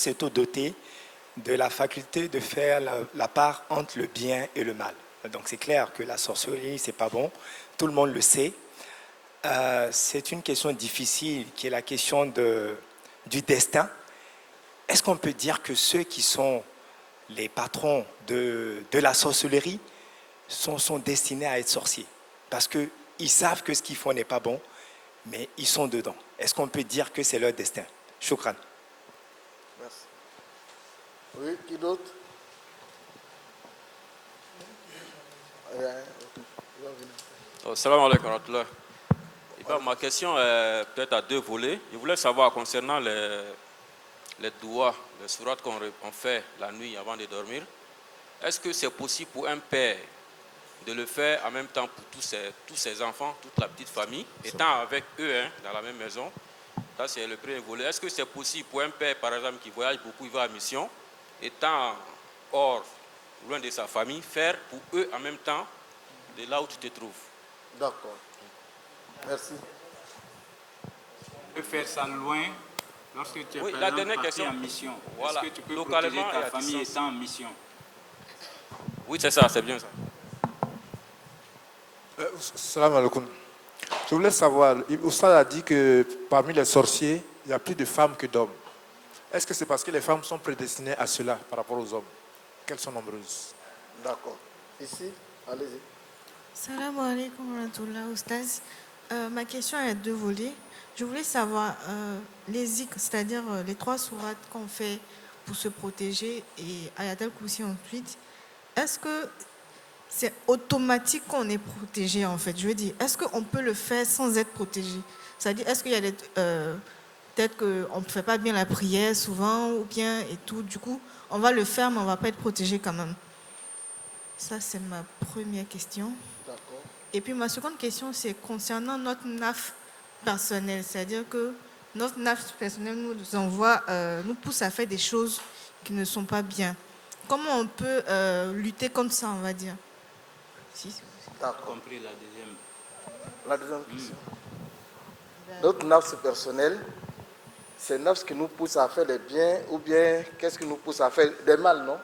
s'est doté de la faculté de faire la part entre le bien et le mal. Donc c'est clair que la sorcellerie, c'est pas bon. Tout le monde le sait. C'est une question difficile qui est la question du destin. Est-ce qu'on peut dire que ceux qui sont les patrons de la sorcellerie sont destinés à être sorciers? Parce qu'ils savent que ce qu'ils font n'est pas bon, mais ils sont dedans. Est-ce qu'on peut dire que c'est leur destin? Shukran. Merci. Oui, qui d'autre? Salam alaikum wa rahmatullah. Ma question est peut-être à deux volets. Je voulais savoir concernant les doigts, les sourates qu'on fait la nuit avant de dormir. Est-ce que c'est possible pour un père de le faire en même temps pour tous ses enfants, toute la petite famille, étant avec eux dans la même maison? Ça, c'est le premier volet. Est-ce que c'est possible pour un père, par exemple, qui voyage beaucoup, il va à mission, étant hors, loin de sa famille, faire pour eux en même temps de là où tu te trouves? D'accord. Merci. Tu peux faire ça loin lorsque tu es Oui, par la exemple, dernière parti question. en mission. Voilà. Est-ce que tu peux Localement protéger et ta à famille distance. étant en mission? Oui, c'est ça, c'est bien ça. Salam alaikum. Je voulais savoir, Oustad a dit que parmi les sorciers, il y a plus de femmes que d'hommes. Est-ce que c'est parce que les femmes sont prédestinées à cela par rapport aux hommes, qu'elles sont nombreuses? D'accord. Ici, allez-y. Salam alaikum wa rahmatullah, Oustaz. Ma question est à deux volets. Je voulais savoir les zikr, c'est-à-dire les trois sourates qu'on fait pour se protéger et Ayat al-Kursi ensuite. Est-ce que c'est automatique qu'on est protégé en fait? Je veux dire, est-ce qu'on peut le faire sans être protégé? C'est-à-dire, est-ce qu'il y a des... peut-être qu'on ne fait pas bien la prière souvent ou bien et tout. Du coup, on va le faire mais on ne va pas être protégé quand même. Ça, c'est ma première question. D'accord. Et puis ma seconde question, c'est concernant notre NAF personnel. C'est-à-dire que notre NAF personnel nous envoie, nous pousse à faire des choses qui ne sont pas bien. Comment on peut lutter contre ça, on va dire? Si. D'accord. Compris la deuxième. La deuxième question. Notre nafs personnel, c'est nafs qui nous pousse à faire les biens ou bien qu'est-ce qui nous pousse à faire des mal, non?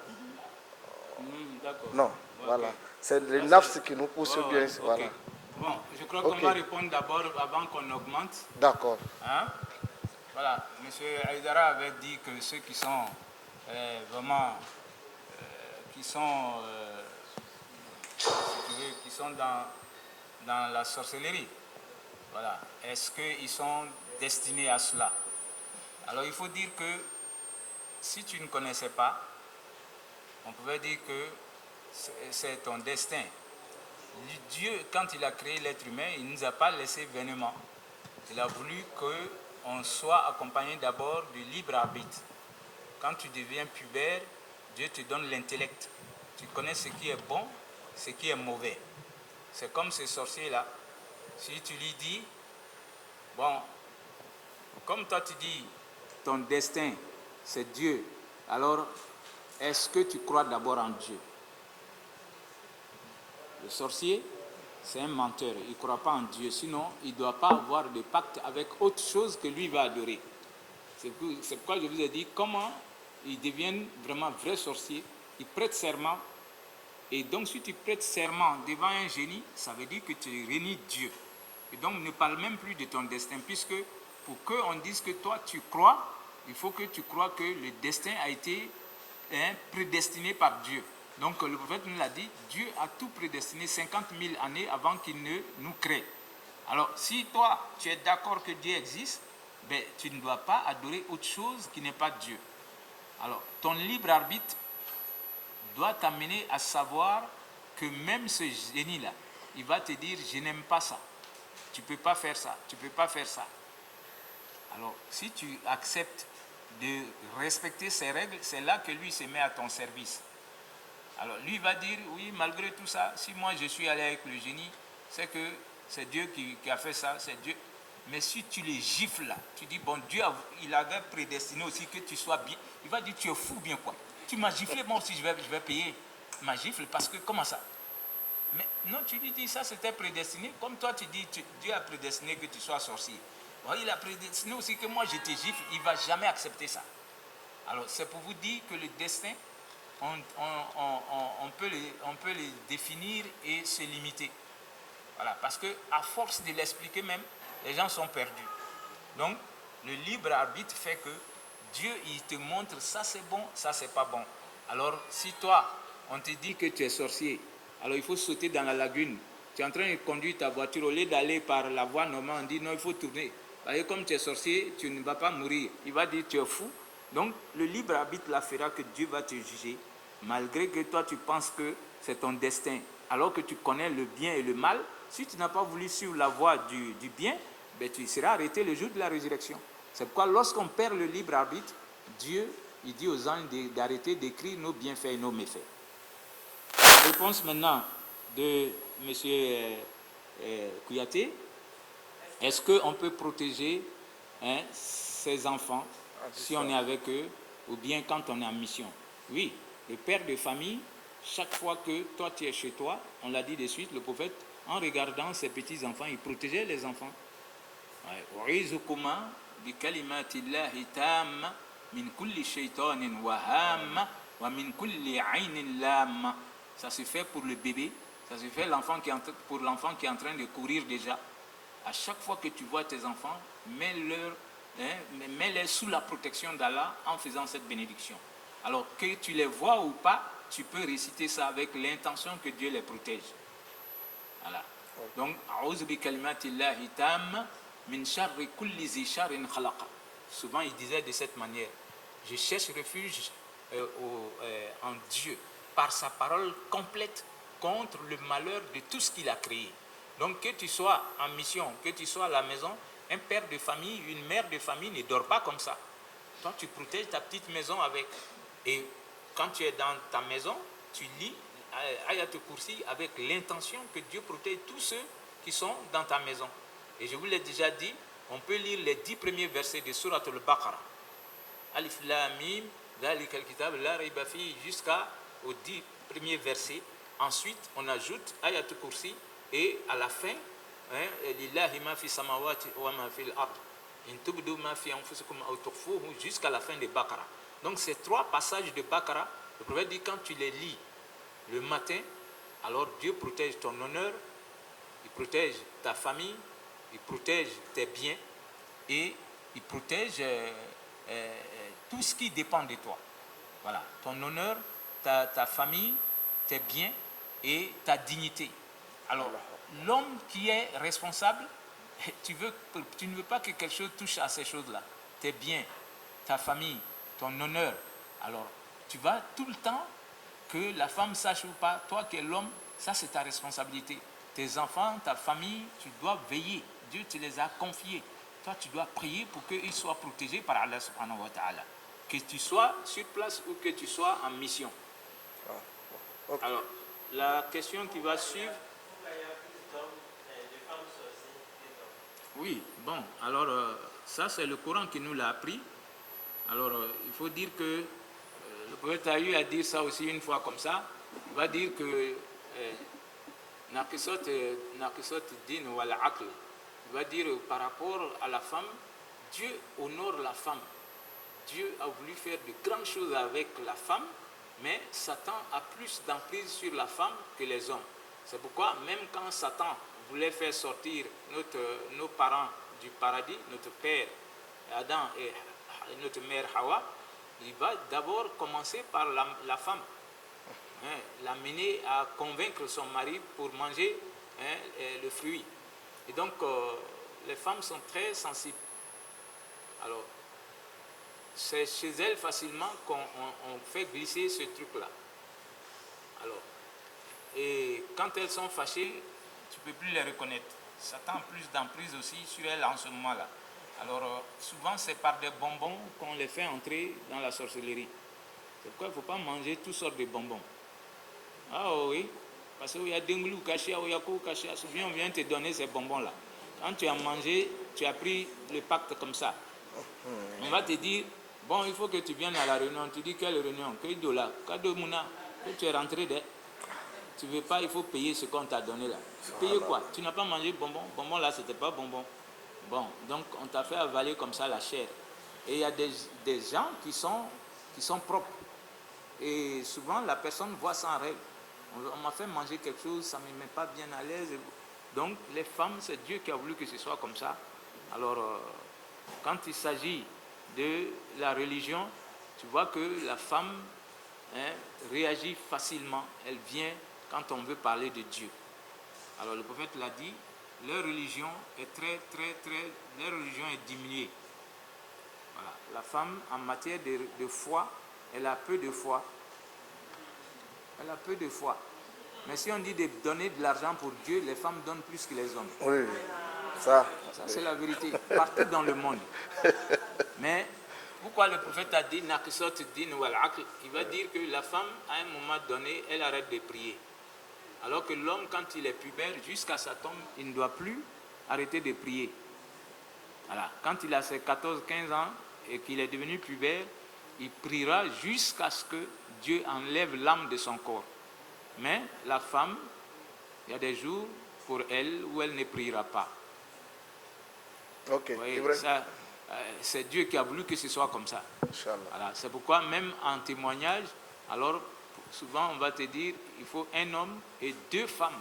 D'accord. Non, voilà. C'est les nafs qui nous poussent bien, okay. voilà. Bon, je crois qu'on va répondre d'abord avant qu'on augmente. D'accord. Hein? Voilà, M. Aïdara avait dit que ceux qui sont vraiment, qui sont, si tu veux, qui sont dans la sorcellerie, voilà, est-ce qu'ils sont destinés à cela? Alors il faut dire que si tu ne connaissais pas, on pouvait dire que c'est ton destin. Dieu, quand il a créé l'être humain, il ne nous a pas laissé vainement. Il a voulu qu'on soit accompagné d'abord du libre arbitre. Quand tu deviens pubère, Dieu te donne l'intellect. Tu connais ce qui est bon, ce qui est mauvais. C'est comme ces sorciers-là. Si tu lui dis, bon, comme toi tu dis, ton destin, c'est Dieu, alors est-ce que tu crois d'abord en Dieu? Le sorcier, c'est un menteur. Il ne croit pas en Dieu. Sinon, il ne doit pas avoir de pacte avec autre chose que lui va adorer. C'est pourquoi je vous ai dit comment ils deviennent vraiment vrais sorciers. Ils prêtent serment. Et donc, si tu prêtes serment devant un génie, ça veut dire que tu réunis Dieu. Et donc, ne parle même plus de ton destin, puisque pour qu'on dise que toi, tu crois, il faut que tu crois que le destin a été prédestiné par Dieu. Donc le prophète nous l'a dit, Dieu a tout prédestiné 50 000 années avant qu'il ne nous crée. Alors si toi, tu es d'accord que Dieu existe, ben, tu ne dois pas adorer autre chose qui n'est pas Dieu. Alors ton libre arbitre doit t'amener à savoir que même ce génie-là, il va te dire, je n'aime pas ça. Tu ne peux pas faire ça, tu ne peux pas faire ça. Alors si tu acceptes de respecter ces règles, c'est là que lui se met à ton service. Alors lui va dire, oui, malgré tout ça, si moi je suis allé avec le génie, c'est que c'est Dieu qui a fait ça, c'est Dieu. Mais si tu les gifles là, tu dis, bon, Dieu, il avait prédestiné aussi que tu sois bien. Il va dire, tu es fou bien quoi. Tu m'as giflé, moi aussi je vais payer ma gifle parce que, comment ça? Mais non, tu lui dis, ça c'était prédestiné. Comme toi tu dis, Dieu a prédestiné que tu sois sorcier. Bon, il a prédestiné aussi que moi je te gifle, il ne va jamais accepter ça. Alors, c'est pour vous dire que le destin, on peut les définir et se limiter. Voilà, parce qu'à force de l'expliquer même, les gens sont perdus. Donc, le libre arbitre fait que Dieu, il te montre ça c'est bon, ça c'est pas bon. Alors, si toi, on te dit que tu es sorcier, alors il faut sauter dans la lagune. Tu es en train de conduire ta voiture, au lieu d'aller par la voie normale, on dit non, il faut tourner. Parce que comme tu es sorcier, tu ne vas pas mourir. Il va dire tu es fou. Donc, le libre arbitre là fera que Dieu va te juger, malgré que toi tu penses que c'est ton destin. Alors que tu connais le bien et le mal, si tu n'as pas voulu suivre la voie du bien, ben, tu seras arrêté le jour de la résurrection. C'est pourquoi lorsqu'on perd le libre arbitre, Dieu, il dit aux anges d'arrêter d'écrire nos bienfaits et nos méfaits. Réponse maintenant de M. Kouyaté. Est-ce qu'on peut protéger ses enfants si on est avec eux ou bien quand on est en mission? Oui, le père de famille, chaque fois que toi tu es chez toi, on l'a dit de suite, le prophète, en regardant ses petits-enfants, il protégeait les enfants. Ça se fait pour le bébé, ça se fait pour l'enfant qui est en train de courir déjà. À chaque fois que tu vois tes enfants, mets-les sous la protection d'Allah en faisant cette bénédiction. Alors que tu les vois ou pas, tu peux réciter ça avec l'intention que Dieu les protège. Voilà. Donc, souvent il disait de cette manière, je cherche refuge en Dieu par sa parole complète contre le malheur de tout ce qu'il a créé. Donc que tu sois en mission, que tu sois à la maison, un père de famille, une mère de famille ne dort pas comme ça. Toi tu protèges ta petite maison avec. Et quand tu es dans ta maison, tu lis Ayat al-Kursi avec l'intention que Dieu protège tous ceux qui sont dans ta maison. Et je vous l'ai déjà dit, on peut lire les 10 premiers versets de Surat al-Baqarah. Alif Lam Mim, Dhalika al-Kitab la rayba fihi, jusqu'aux 10 premiers versets. Ensuite, on ajoute Ayat al-Kursi et à la fin, Lillahi ma fi samawati wa ma fi al-ard. In tubdu ma fi anfusikum aw tukhfuhu, jusqu'à la fin de Baqarah. Donc ces 3 passages de Baqarah, le prophète dit quand tu les lis le matin, alors Dieu protège ton honneur, il protège ta famille, il protège tes biens et il protège tout ce qui dépend de toi. Voilà, ton honneur, ta famille, tes biens et ta dignité. Alors, l'homme qui est responsable, tu ne veux pas que quelque chose touche à ces choses-là. Tes biens, ta famille, ton honneur. Alors, tu vas tout le temps, que la femme sache ou pas, toi qui es l'homme, ça c'est ta responsabilité. Tes enfants, ta famille, tu dois veiller. Dieu te les a confiés. Toi, tu dois prier pour qu'ils soient protégés par Allah subhanahu wa ta'ala. Que tu sois sur place ou que tu sois en mission. Okay. Alors, la question qui va suivre. Oui, bon, alors ça c'est le Coran qui nous l'a appris. Alors, il faut dire que le prophète a eu à dire ça aussi une fois comme ça. Il va dire que Naqisat din wal aql. Il va dire par rapport à la femme, Dieu honore la femme. Dieu a voulu faire de grandes choses avec la femme, mais Satan a plus d'emprise sur la femme que les hommes. C'est pourquoi même quand Satan voulait faire sortir nos parents du paradis, notre père Adam et notre mère Hawa, il va d'abord commencer par la femme, l'amener à convaincre son mari pour manger le fruit. Et donc, les femmes sont très sensibles. Alors, c'est chez elles facilement qu'on fait glisser ce truc-là. Alors, et quand elles sont fâchées, tu ne peux plus les reconnaître. Satan a plus d'emprise aussi sur elles en ce moment-là. Alors, souvent, c'est par des bonbons qu'on les fait entrer dans la sorcellerie. C'est pourquoi il ne faut pas manger toutes sortes de bonbons. Ah oui, parce qu'il y a des glous cachés, il y a quoi caché. Souvent, on vient te donner ces bonbons-là. Quand tu as mangé, tu as pris le pacte comme ça. On va te dire, bon, il faut que tu viennes à la réunion. Tu dis, quelle réunion? Quel dollar? Quel mouna? Que tu es rentré de... Tu ne veux pas, il faut payer ce qu'on t'a donné là. Payer quoi? Tu n'as pas mangé bonbon? Bonbon là, c'était pas bonbon. Bon, donc on t'a fait avaler comme ça la chair. Et il y a des gens qui sont qui sont propres. Et souvent, la personne voit ça en rêve. On m'a fait manger quelque chose, ça ne me met pas bien à l'aise. Donc, les femmes, c'est Dieu qui a voulu que ce soit comme ça. Alors, quand il s'agit de la religion, tu vois que la femme réagit facilement. Elle vient quand on veut parler de Dieu. Alors, le prophète l'a dit, leur religion est leur religion est diminuée. Voilà. La femme, en matière de foi, elle a peu de foi. Elle a peu de foi. Mais si on dit de donner de l'argent pour Dieu, les femmes donnent plus que les hommes. Oui, ça. Ça, c'est la vérité, partout dans le monde. Mais pourquoi le prophète a dit il va dire que la femme, à un moment donné, elle arrête de prier. Alors que l'homme, quand il est pubère, jusqu'à sa tombe, il ne doit plus arrêter de prier. Voilà. Quand il a ses 14-15 ans et qu'il est devenu pubère, il priera jusqu'à ce que Dieu enlève l'âme de son corps. Mais la femme, il y a des jours pour elle où elle ne priera pas. Ok, Voyez, ça, c'est Dieu qui a voulu que ce soit comme ça. Voilà. C'est pourquoi même en témoignage, alors souvent on va te dire il faut un homme et 2 femmes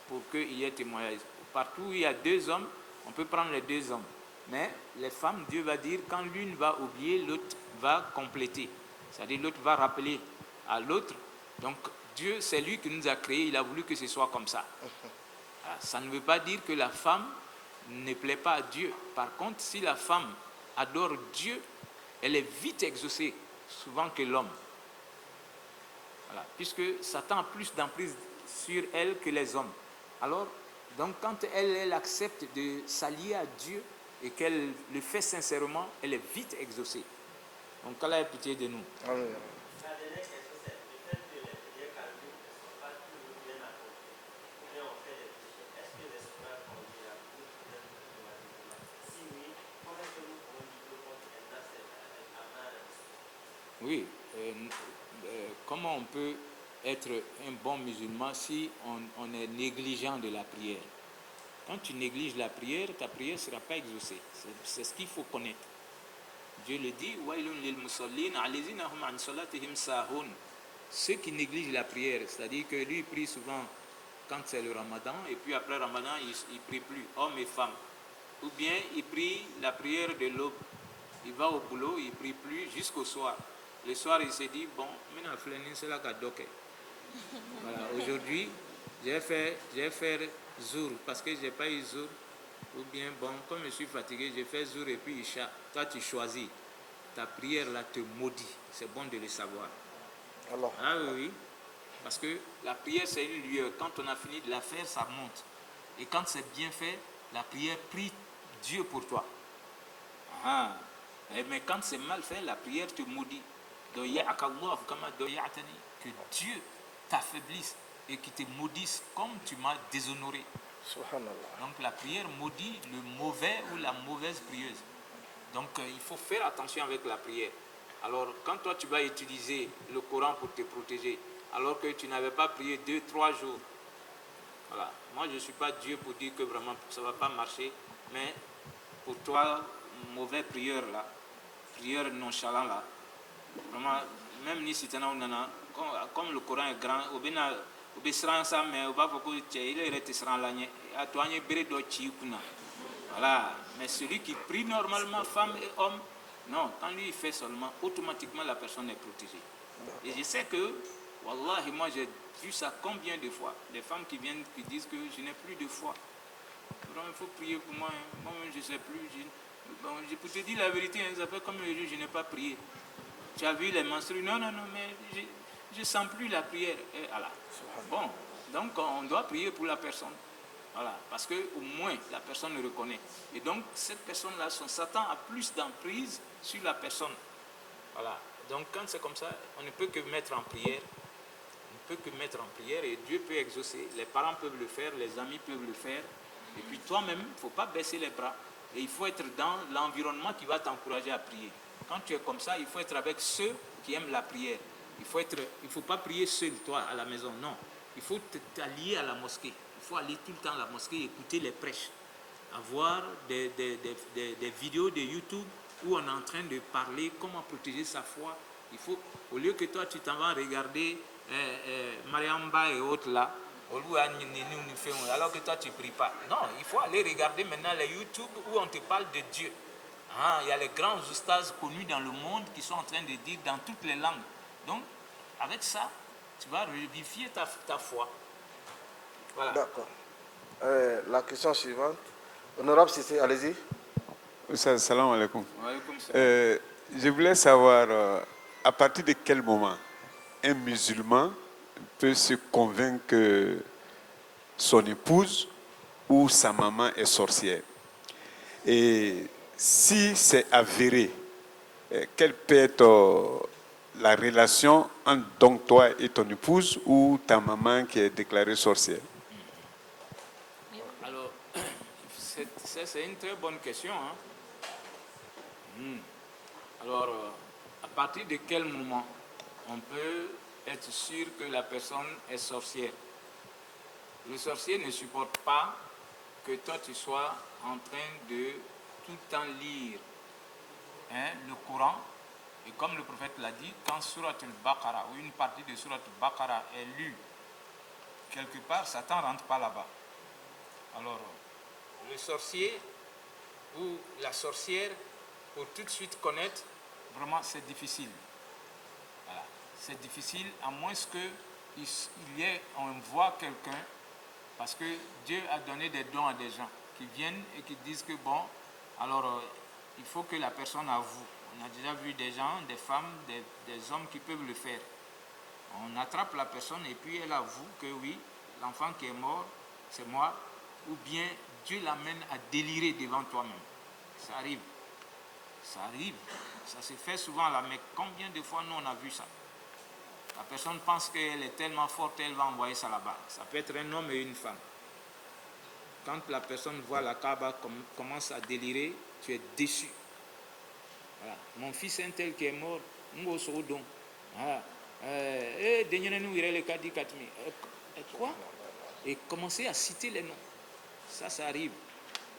pour qu'il y ait témoignage. Partout où il y a 2 hommes, on peut prendre les 2 hommes. Mais les femmes, Dieu va dire quand l'une va oublier, l'autre va compléter. C'est-à-dire l'autre va rappeler à l'autre. Donc Dieu, c'est lui qui nous a créés, il a voulu que ce soit comme ça. Alors, ça ne veut pas dire que la femme ne plaît pas à Dieu. Par contre, si la femme adore Dieu, elle est vite exaucée, souvent que l'homme. Voilà. Puisque Satan a plus d'emprise sur elle que les hommes. Alors, donc quand elle accepte de s'allier à Dieu et qu'elle le fait sincèrement, elle est vite exaucée. Donc, qu'Allah ait pitié de nous. Amen. Oui, comment on peut être un bon musulman si on est négligent de la prière? Quand tu négliges la prière, ta prière ne sera pas exaucée. C'est ce qu'il faut connaître. Dieu le dit, ceux qui négligent la prière, c'est-à-dire que lui il prie souvent quand c'est le ramadan, et puis après ramadan, il ne prie plus, hommes et femmes. Ou bien il prie la prière de l'aube. Il va au boulot, il ne prie plus jusqu'au soir. Le soir, il se dit, bon, maintenant, c'est là qu'à docker. Voilà, aujourd'hui, j'ai fait Zour, parce que je n'ai pas eu Zour. Ou bien, bon, comme je suis fatigué, j'ai fait Zour et puis Isha. Toi, tu choisis. Ta prière, là, te maudit. C'est bon de le savoir. Alors. Ah oui. Parce que la prière, c'est une lueur. Quand on a fini de la faire, ça monte. Et quand c'est bien fait, la prière prie Dieu pour toi. Ah. Mais quand c'est mal fait, la prière te maudit. Que Dieu t'affaiblisse et qu'il te maudisse comme tu m'as déshonoré. Donc la prière maudit le mauvais ou la mauvaise prieuse. Donc il faut faire attention avec la prière. Alors quand toi tu vas utiliser le Coran pour te protéger, alors que tu n'avais pas prié 2-3 jours, voilà. Moi je ne suis pas Dieu pour dire que vraiment ça ne va pas marcher, mais pour toi, mauvais prieur là, prière nonchalant là, vraiment, même ni si tu as comme le Coran est grand, voilà. Mais celui qui prie normalement, femme et homme, non, quand lui il fait seulement, automatiquement la personne est protégée. Et je sais que, wallahi, moi j'ai vu ça combien de fois, des femmes qui viennent, qui disent que je n'ai plus de foi. Donc il faut prier pour moi, moi-même je ne sais plus. Je peux te dire la vérité, hein, ça fait comme le jour je n'ai pas prié. Tu as vu les menstrues? Non, mais je ne sens plus la prière. Et voilà. Bon, donc on doit prier pour la personne. Voilà, parce qu'au moins la personne le reconnaît. Et donc cette personne-là, son Satan a plus d'emprise sur la personne. Voilà. Donc quand c'est comme ça, on ne peut que mettre en prière. On ne peut que mettre en prière et Dieu peut exaucer. Les parents peuvent le faire, les amis peuvent le faire. Et puis toi-même, il ne faut pas baisser les bras. Et il faut être dans l'environnement qui va t'encourager à prier. Quand tu es comme ça, il faut être avec ceux qui aiment la prière. Il ne faut pas prier seul, toi, à la maison. Non. Il faut t'allier à la mosquée. Il faut aller tout le temps à la mosquée et écouter les prêches. Avoir des vidéos de YouTube où on est en train de parler comment protéger sa foi, Il faut, au lieu que toi, tu t'en vas regarder Mariamba et autres là, alors que toi, tu ne pries pas. Non, il faut aller regarder maintenant les YouTube où on te parle de Dieu. Ah, il y a les grands oustas connus dans le monde qui sont en train de dire dans toutes les langues. Donc, avec ça, tu vas revivifier ta foi. Voilà. D'accord. La question suivante. Honorable Sissé, allez-y. Salam alaikum. Wa alaykoum salam. Je voulais savoir à partir de quel moment un musulman peut se convaincre que son épouse ou sa maman est sorcière. Et si c'est avéré, quelle peut être la relation entre donc toi et ton épouse ou ta maman qui est déclarée sorcière? Alors, c'est une très bonne question. Hein. Alors, à partir de quel moment on peut être sûr que la personne est sorcière? Le sorcier ne supporte pas que toi tu sois en train de tout le temps lire le Coran. Et comme le prophète l'a dit, quand Surat al-Baqarah ou une partie de Surat al-Baqarah est lue quelque part, Satan ne rentre pas là-bas. Alors, le sorcier ou la sorcière, pour tout de suite connaître, vraiment c'est difficile. Voilà. C'est difficile à moins qu'on voit quelqu'un, parce que Dieu a donné des dons à des gens qui viennent et qui disent que bon, alors il faut que la personne avoue. On a déjà vu des gens, des femmes, des hommes qui peuvent le faire. On attrape la personne et puis elle avoue que oui, l'enfant qui est mort, c'est moi, ou bien Dieu l'amène à délirer devant toi-même. Ça arrive. Ça arrive. Ça se fait souvent là, mais combien de fois nous on a vu ça? La personne pense qu'elle est tellement forte, elle va envoyer ça là-bas. Ça peut être un homme et une femme. Quand la personne voit la Kaaba commence à délirer, tu es déçu. Voilà. Mon fils est un tel qui est mort. Quoi? Et commencer à citer les noms. Ça arrive.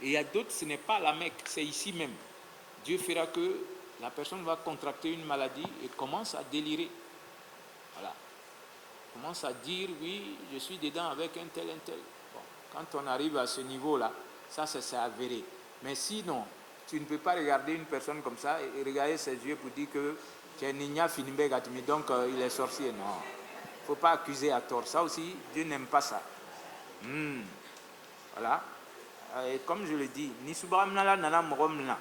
Et il y a d'autres, ce n'est pas à la Mecque, c'est ici même. Dieu fera que la personne va contracter une maladie et commence à délirer. Voilà. Commence à dire, oui, je suis dedans avec un tel. Bon, quand on arrive à ce niveau-là, ça, c'est avéré. Mais sinon, tu ne peux pas regarder une personne comme ça et regarder ses yeux pour dire que tu es Nigna Finimbegatmi, donc il est sorcier. Non. Il ne faut pas accuser à tort. Ça aussi, Dieu n'aime pas ça. Voilà. Et comme je le dis, Nisubamnala Nana Moromna,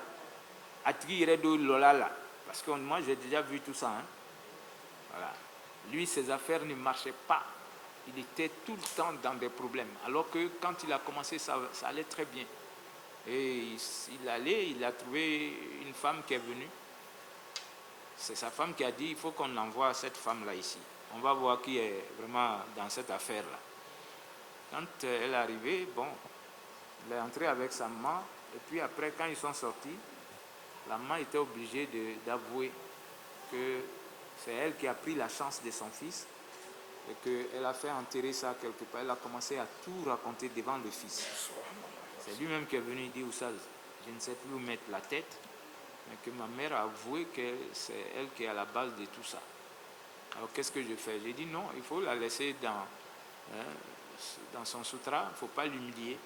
Atri Redo Lolala. Parce que moi, j'ai déjà vu tout ça. Hein. Voilà. Lui, ses affaires ne marchaient pas. Il était tout le temps dans des problèmes. Alors que quand il a commencé, ça allait très bien. Et il a trouvé une femme qui est venue. C'est sa femme qui a dit, il faut qu'on envoie cette femme-là ici. On va voir qui est vraiment dans cette affaire-là. Quand elle est arrivée, bon, elle est entrée avec sa maman. Et puis après, quand ils sont sortis, la maman était obligée d'avouer que c'est elle qui a pris la chance de son fils et qu'elle a fait enterrer ça quelque part. Elle a commencé à tout raconter devant le fils. C'est lui-même qui est venu dire, Oussaz, je ne sais plus où mettre la tête, mais que ma mère a avoué que c'est elle qui est à la base de tout ça. Alors qu'est-ce que je fais? J'ai dit non, il faut la laisser dans son sutra, il ne faut pas l'humilier.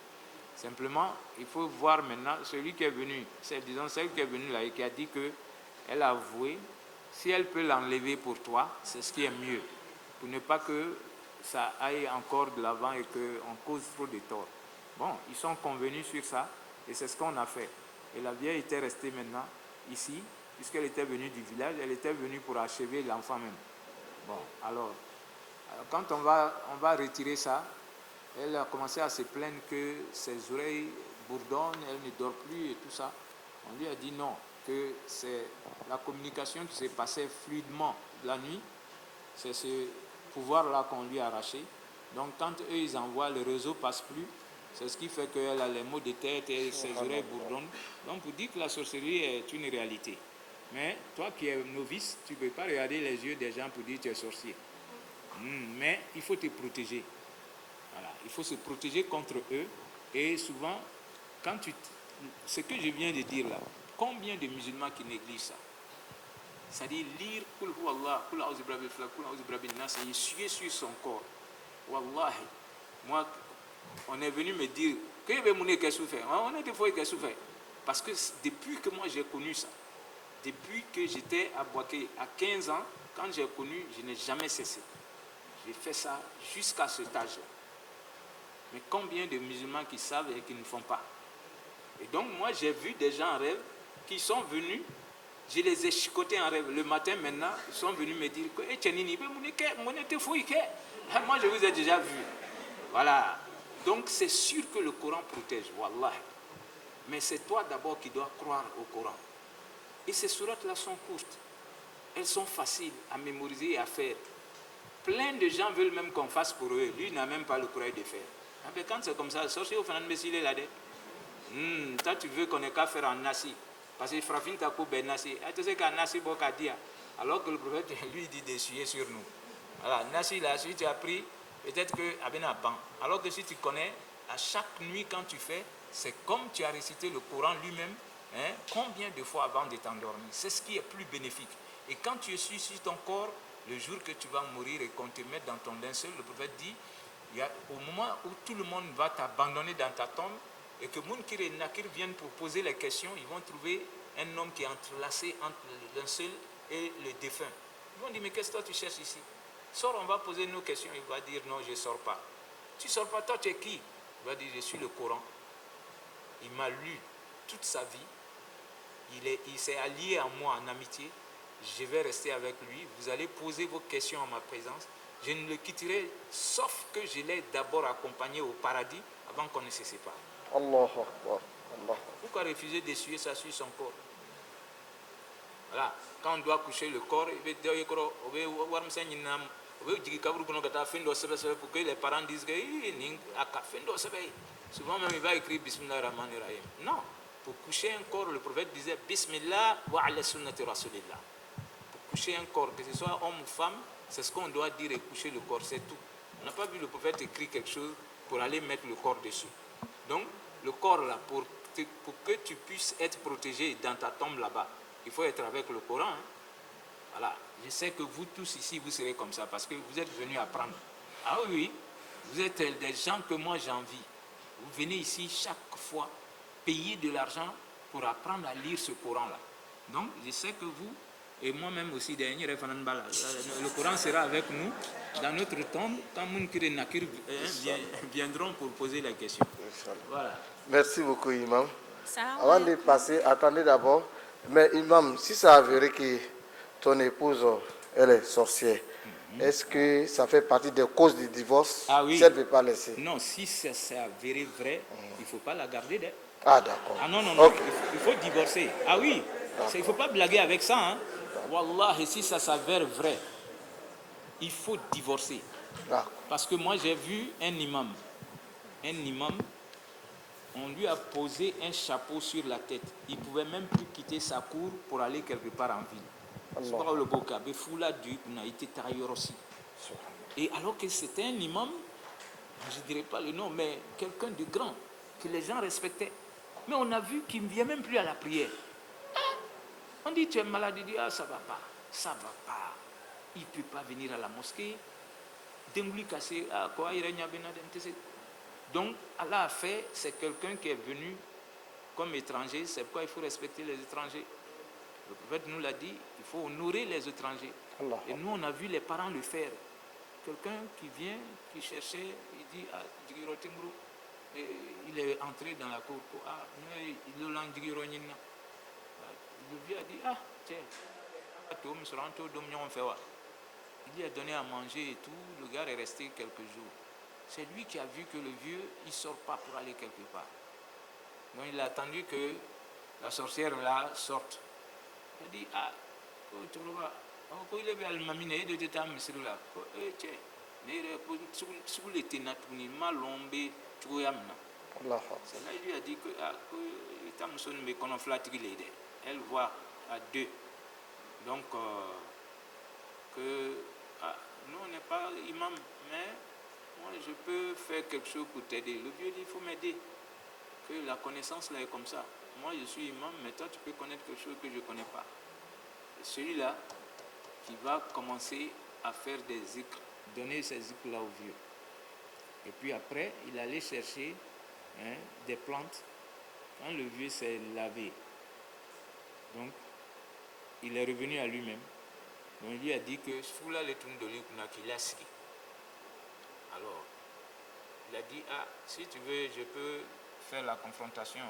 Simplement, il faut voir maintenant celui qui est venu, disons celle qui est venue là et qui a dit qu'elle a avoué, si elle peut l'enlever pour toi, c'est ce qui est mieux, pour ne pas que ça aille encore de l'avant et qu'on cause trop de tort. Bon, ils sont convenus sur ça et c'est ce qu'on a fait. Et la vieille était restée maintenant ici, puisqu'elle était venue du village, elle était venue pour achever l'enfant même. Bon, alors quand on va retirer ça, elle a commencé à se plaindre que ses oreilles bourdonnent, elle ne dort plus et tout ça. On lui a dit non, que c'est la communication qui s'est passée fluidement la nuit, c'est ce pouvoir-là qu'on lui a arraché. Donc quand eux ils envoient, le réseau ne passe plus. C'est ce qui fait qu'elle a les maux de tête et ses oreilles bourdonnent. Donc pour dire que la sorcellerie est une réalité. Mais toi qui es novice, tu ne peux pas regarder les yeux des gens pour dire que tu es sorcier. Mais il faut te protéger. Voilà. Il faut se protéger contre eux. Et souvent, ce que je viens de dire là, combien de musulmans qui négligent ça? C'est-à-dire lire Kul Huwallah, Kul A'udhu Birabbil Falaq, Kul A'udhu Birabbin Nas et essuyer sur son corps. Wallahi, moi, on est venu me dire que qu'est-ce que vous faites? On a des fois qu'est-ce que vous faites? Parce que depuis que moi j'ai connu ça, depuis que j'étais à Boaké à 15 ans, quand j'ai connu, je n'ai jamais cessé. J'ai fait ça jusqu'à cet âge-là. Mais combien de musulmans qui savent et qui ne font pas? Et donc moi j'ai vu des gens en rêve qui sont venus, je les ai chicotés en rêve. Le matin maintenant, ils sont venus me dire que moi je vous ai déjà vu. Voilà. Donc c'est sûr que le Coran protège, wallah. Mais c'est toi d'abord qui dois croire au Coran. Et ces sourates-là sont courtes. Elles sont faciles à mémoriser et à faire. Plein de gens veulent même qu'on fasse pour eux. Lui n'a même pas le courage de faire. Mais quand c'est comme ça, le sorcier au final de Messie, là, toi tu veux qu'on ait qu'à faire en nasi. Parce que Frafin t'a coupé nasi. Tu sais qu'un nasi, alors que le prophète lui dit d'essuyer sur nous. Voilà, nasi là, si tu as pris, peut-être que alors que si tu connais, à chaque nuit quand tu fais, c'est comme tu as récité le Coran lui-même, hein, combien de fois avant de t'endormir. C'est ce qui est plus bénéfique. Et quand tu essuies sur ton corps, le jour que tu vas mourir et qu'on te mette dans ton linceul, le prophète dit, au moment où tout le monde va t'abandonner dans ta tombe, et que Munkir et Nakir viennent pour poser les questions, ils vont trouver un homme qui est entrelacé entre le linceul et le défunt. Ils vont dire, mais qu'est-ce que toi tu cherches ici? Sors, on va poser nos questions. Il va dire, non, je ne sors pas. Tu ne sors pas, toi tu es qui? Il va dire, je suis le Coran. Il m'a lu toute sa vie. Il s'est allié à moi en amitié. Je vais rester avec lui. Vous allez poser vos questions en ma présence. Je ne le quitterai, sauf que je l'ai d'abord accompagné au paradis avant qu'on ne se sépare. Allah Akbar. Allah. Pourquoi refuser d'essuyer ça sur son corps? Voilà. Quand on doit coucher le corps, pour que les parents disent que souvent même il va écrire Bismillah Rahman Rahim. Non. Pour coucher un corps, le prophète disait Bismillah wa ala sunnati Rasulillah. Pour coucher un corps, que ce soit homme ou femme, c'est ce qu'on doit dire et coucher le corps, c'est tout. On n'a pas vu le prophète écrire quelque chose pour aller mettre le corps dessus. Donc, le corps là, pour que tu puisses être protégé dans ta tombe là-bas, il faut être avec le Coran. Hein. Voilà. Je sais que vous tous ici, vous serez comme ça parce que vous êtes venus apprendre. Ah oui, vous êtes des gens que moi j'envie. Vous venez ici chaque fois payer de l'argent pour apprendre à lire ce Coran-là. Donc, je sais que vous, et moi-même aussi, le Coran sera avec nous dans notre tombe quand Munkir et Nakir viendront pour poser la question. Voilà. Merci beaucoup, Imam. Avant de passer, attendez d'abord. Mais Imam, si ça avéré que ton épouse, elle est sorcière, est-ce que ça fait partie des causes du divorce? Ah oui. Si elle ne veut pas laisser. Non, si c'est avéré vrai, il ne faut pas la garder. Ah d'accord. Ah non, okay. Il faut divorcer. Ah oui, il ne faut pas blaguer avec ça. Hein. Wallah, et si ça s'avère vrai, il faut divorcer. Parce que moi j'ai vu un imam, on lui a posé un chapeau sur la tête. Il ne pouvait même plus quitter sa cour pour aller quelque part en ville. Et alors que c'était un imam, je ne dirais pas le nom, mais quelqu'un de grand, que les gens respectaient. Mais on a vu qu'il ne vient même plus à la prière. On dit, tu es malade, il dit, ah, ça ne va pas, ça ne va pas. Il ne peut pas venir à la mosquée. Donc, Allah a fait, c'est quelqu'un qui est venu comme étranger, c'est pourquoi il faut respecter les étrangers. Le prophète nous l'a dit, il faut honorer les étrangers. Allah. Et nous, on a vu les parents le faire. Quelqu'un qui vient, qui cherchait, il dit, ah, il est entré dans la cour. Ah, le vieux a dit, ah, tiens, il lui a donné à manger et tout, le gars est resté quelques jours. C'est lui qui a vu que le vieux, il ne sort pas pour aller quelque part. Donc il a attendu que la sorcière là sorte. Il a dit, ah, tu vois, il est à mamine de l'état monsieur là. Tiens, sur les ténatounis, malombe, tu vois, c'est là il lui a dit que, ah, elle voit à deux. Donc, que nous, on n'est pas imam, mais moi, je peux faire quelque chose pour t'aider. Le vieux dit, il faut m'aider. Que la connaissance là est comme ça. Moi, je suis imam, mais toi, tu peux connaître quelque chose que je ne connais pas. celui-là qui va commencer à faire des zikrs, donner ces zikrs-là au vieux. Et puis après, il allait chercher des plantes. Quand le vieux s'est lavé, donc il est revenu à lui-même. Donc il lui a dit que Foula le Tundoli qu'il a signé. Alors, il a dit, ah, si tu veux, je peux faire la confrontation.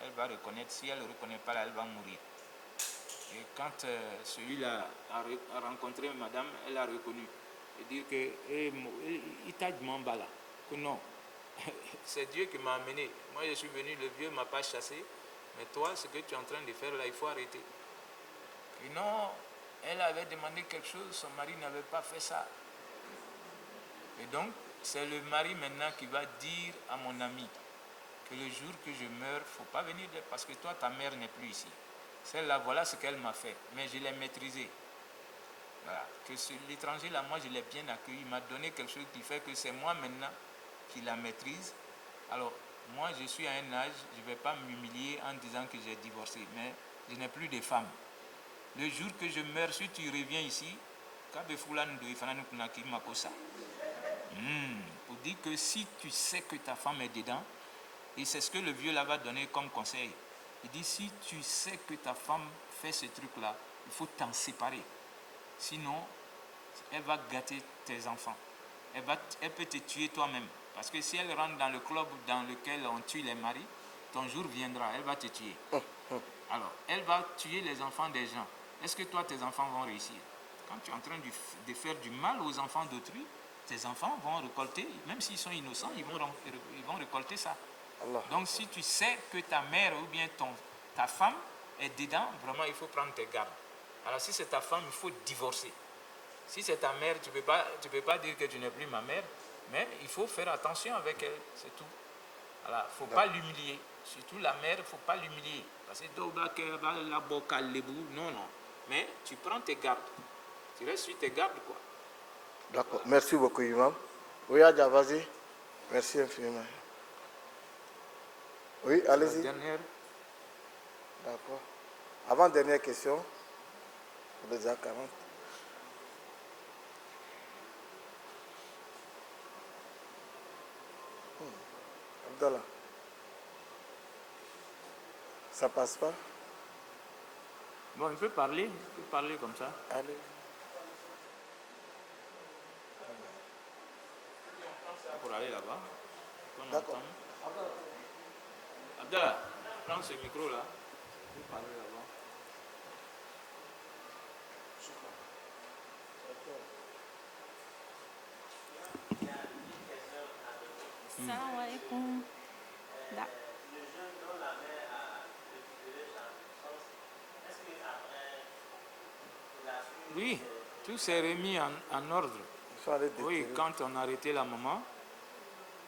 Elle va reconnaître. Si elle ne reconnaît pas, là, elle va mourir. Et quand celui-là a rencontré madame, elle a reconnu. Et dire que, il t'a demandé là, que non, c'est Dieu qui m'a amené. Moi, je suis venu, le vieux ne m'a pas chassé. Mais toi, ce que tu es en train de faire là, il faut arrêter. Et non, elle avait demandé quelque chose, son mari n'avait pas fait ça. Et donc, c'est le mari maintenant qui va dire à mon ami que le jour que je meurs, il ne faut pas venir parce que toi, ta mère n'est plus ici. Celle-là, voilà ce qu'elle m'a fait, mais je l'ai maîtrisée. Voilà. Que l'étranger, là, moi, je l'ai bien accueilli. Il m'a donné quelque chose qui fait que c'est moi maintenant qui la maîtrise. Alors, moi, je suis à un âge, je ne vais pas m'humilier en disant que j'ai divorcé, mais je n'ai plus de femme. Le jour que je meurs, si tu reviens ici, pour dire que si tu sais que ta femme est dedans, et c'est ce que le vieux là va donner comme conseil. Il dit, si tu sais que ta femme fait ce truc-là, il faut t'en séparer. Sinon, elle va gâter tes enfants. Elle peut te tuer toi-même. Parce que si elle rentre dans le club dans lequel on tue les maris, ton jour viendra, elle va te tuer. Alors, elle va tuer les enfants des gens. Est-ce que toi, tes enfants vont réussir? Quand tu es en train de faire du mal aux enfants d'autrui, tes enfants vont récolter, même s'ils sont innocents, ils vont récolter ça. Allah. Donc, si tu sais que ta mère ou bien ta femme est dedans, vraiment, il faut prendre tes gardes. Alors, si c'est ta femme, il faut divorcer. Si c'est ta mère, tu ne peux pas dire que tu n'es plus ma mère, mais il faut faire attention avec elle, c'est tout. Alors, il ne faut pas l'humilier. Surtout la mère, il ne faut pas l'humilier. Parce que non. Mais tu prends tes gardes. Tu restes sur tes gardes, quoi. D'accord. Merci beaucoup, Imam. Oui, Adja, vas-y. Merci infiniment. Oui, allez-y. Dernière. D'accord. Avant-dernière question. Pour les A40. Abdallah. Ça passe pas? Bon, il peut parler comme ça. Allez. Pour aller là-bas. D'accord. Abdallah, prends ce micro-là. Il peut parler là-bas. Salam alaikum. Oui, tout s'est remis en ordre. Oui, quand on a arrêté la maman,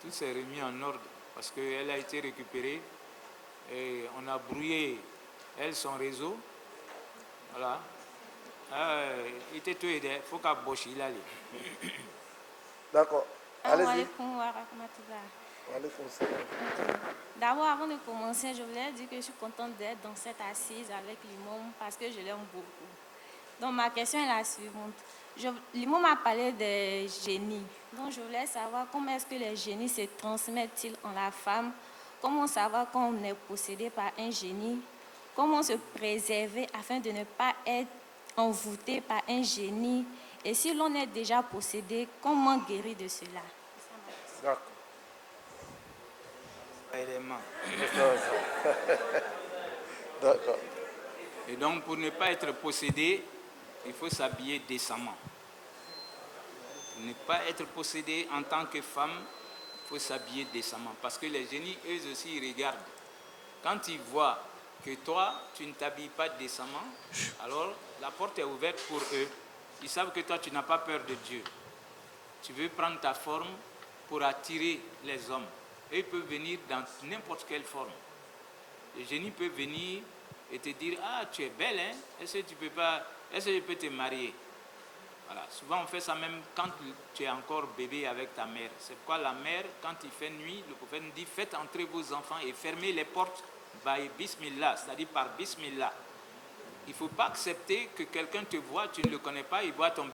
tout s'est remis en ordre parce qu'elle a été récupérée et on a brouillé, son réseau. Voilà. Il était tout aidé, il faut qu'à Bosch, il allait. D'accord. Allez-y. D'abord, avant de commencer, je voulais dire que je suis contente d'être dans cette assise avec l'imam parce que je l'aime beaucoup. Donc, ma question est la suivante. L'imam a parlé des génies. Donc, je voulais savoir comment est-ce que les génies se transmettent-ils en la femme? Comment savoir quand on est possédé par un génie? Comment se préserver afin de ne pas être envoûté par un génie? Et si l'on est déjà possédé, comment guérir de cela? D'accord. D'accord. Et donc, pour ne pas être possédé, il faut s'habiller décemment. Pour ne pas être possédé en tant que femme, il faut s'habiller décemment. Parce que les génies, eux aussi, ils regardent. Quand ils voient que toi, tu ne t'habilles pas décemment, alors la porte est ouverte pour eux. Ils savent que toi, tu n'as pas peur de Dieu. Tu veux prendre ta forme pour attirer les hommes. Eux, ils peuvent venir dans n'importe quelle forme. Le génie peut venir et te dire, ah, tu es belle, hein? Est-ce que je peux te marier? Voilà. Souvent, on fait ça même quand tu es encore bébé avec ta mère. C'est pourquoi la mère, quand il fait nuit, le prophète nous dit, faites entrer vos enfants et fermez les portes by Bismillah, c'est-à-dire par Bismillah. Il ne faut pas accepter que quelqu'un te voit, tu ne le connais pas, il voit ton